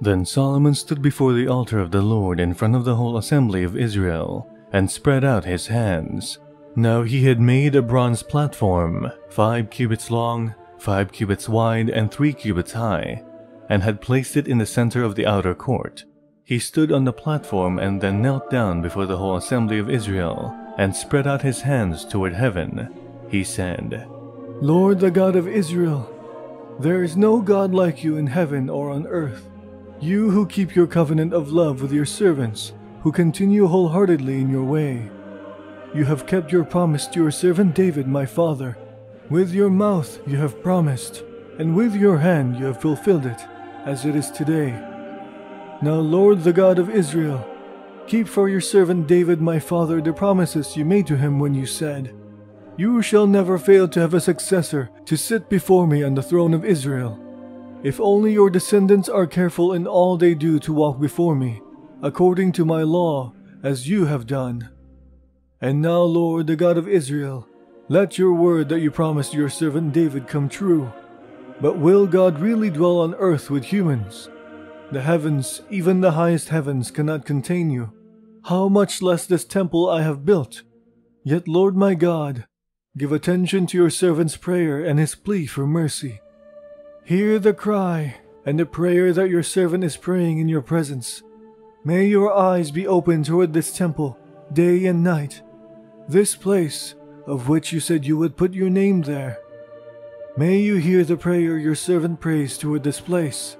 Then Solomon stood before the altar of the Lord in front of the whole assembly of Israel, and spread out his hands. Now he had made a bronze platform, 5 cubits long, 5 cubits wide, and 3 cubits high, and had placed it in the center of the outer court. He stood on the platform and then knelt down before the whole assembly of Israel, and spread out his hands toward heaven. He said, Lord, the God of Israel, there is no God like you in heaven or on earth. You who keep your covenant of love with your servants, who continue wholeheartedly in your way. You have kept your promise to your servant David, my father. With your mouth you have promised, and with your hand you have fulfilled it, as it is today. Now, Lord, the God of Israel, keep for your servant David, my father, the promises you made to him when you said, You shall never fail to have a successor to sit before me on the throne of Israel. If only your descendants are careful in all they do to walk before me, according to my law, as you have done. And now, Lord, the God of Israel, let your word that you promised your servant David come true. But will God really dwell on earth with humans? The heavens, even the highest heavens, cannot contain you. How much less this temple I have built? Yet, Lord my God, give attention to your servant's prayer and his plea for mercy. Hear the cry and the prayer that your servant is praying in your presence. May your eyes be open toward this temple, day and night, this place of which you said you would put your name there. May you hear the prayer your servant prays toward this place.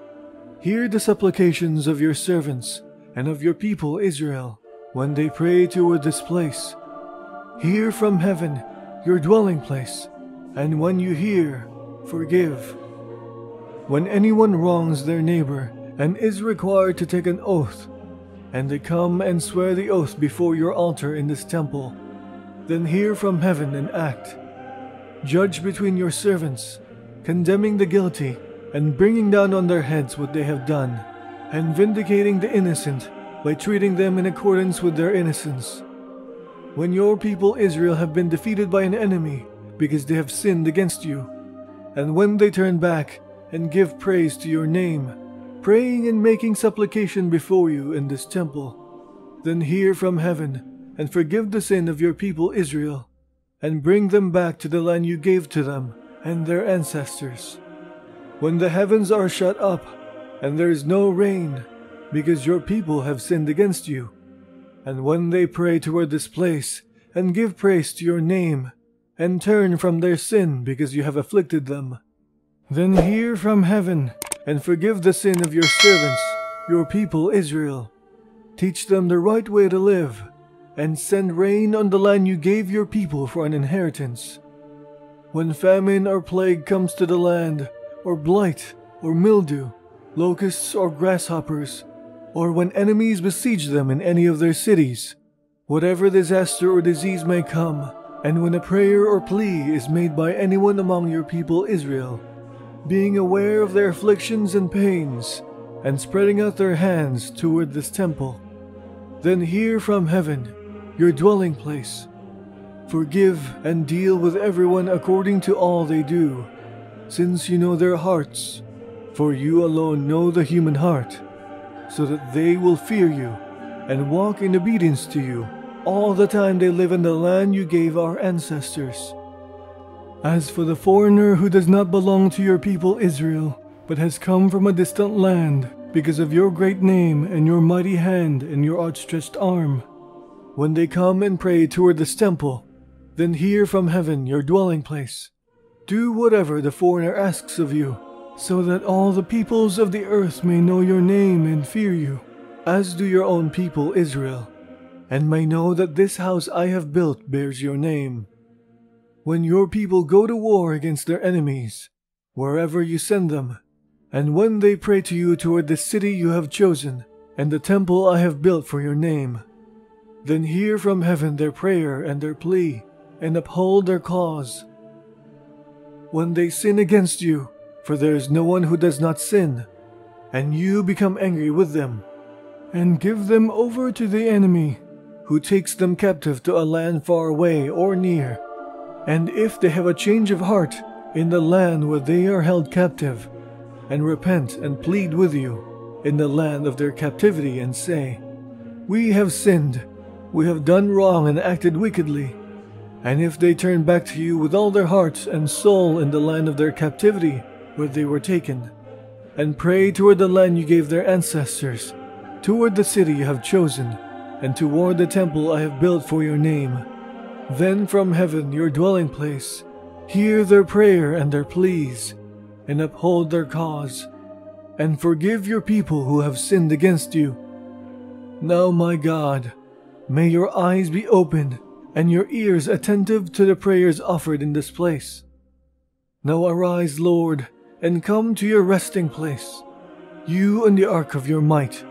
Hear the supplications of your servants and of your people Israel when they pray toward this place. Hear from heaven, your dwelling place, and when you hear, forgive. When anyone wrongs their neighbor and is required to take an oath, and they come and swear the oath before your altar in this temple, then hear from heaven and act. Judge between your servants, condemning the guilty and bringing down on their heads what they have done, and vindicating the innocent by treating them in accordance with their innocence. When your people Israel have been defeated by an enemy because they have sinned against you, and when they turn back and give praise to your name, praying and making supplication before you in this temple, then hear from heaven and forgive the sin of your people Israel, and bring them back to the land you gave to them and their ancestors. When the heavens are shut up and there is no rain, because your people have sinned against you, and when they pray toward this place and give praise to your name, and turn from their sin because you have afflicted them, then hear from heaven and forgive the sin of your servants, your people Israel. Teach them the right way to live, and send rain on the land you gave your people for an inheritance. When famine or plague comes to the land, or blight, or mildew, locusts or grasshoppers, or when enemies besiege them in any of their cities, whatever disaster or disease may come, and when a prayer or plea is made by anyone among your people Israel, being aware of their afflictions and pains, and spreading out their hands toward this temple, then hear from heaven, your dwelling place. Forgive and deal with everyone according to all they do, since you know their hearts, for you alone know the human heart, so that they will fear you and walk in obedience to you all the time they live in the land you gave our ancestors. As for the foreigner who does not belong to your people Israel, but has come from a distant land because of your great name and your mighty hand and your outstretched arm, when they come and pray toward this temple, then hear from heaven, your dwelling place. Do whatever the foreigner asks of you, so that all the peoples of the earth may know your name and fear you, as do your own people Israel, and may know that this house I have built bears your name. When your people go to war against their enemies, wherever you send them, and when they pray to you toward the city you have chosen, and the temple I have built for your name, then hear from heaven their prayer and their plea, and uphold their cause. When they sin against you, for there is no one who does not sin, and you become angry with them, and give them over to the enemy, who takes them captive to a land far away or near, and if they have a change of heart in the land where they are held captive, and repent and plead with you, in the land of their captivity and say, "We have sinned, we have done wrong and acted wickedly," and if they turn back to you with all their hearts and soul in the land of their captivity where they were taken, and pray toward the land you gave their ancestors, toward the city you have chosen, and toward the temple I have built for your name, then from heaven, your dwelling place, hear their prayer and their pleas, and uphold their cause, and forgive your people who have sinned against you. Now, my God, may your eyes be open and your ears attentive to the prayers offered in this place. Now arise, Lord, and come to your resting place, you and the ark of your might.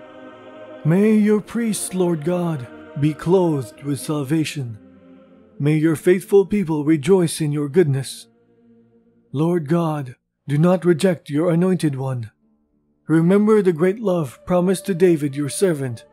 May your priests, Lord God, be clothed with salvation. May your faithful people rejoice in your goodness. Lord God, do not reject your anointed one. Remember the great love promised to David your servant,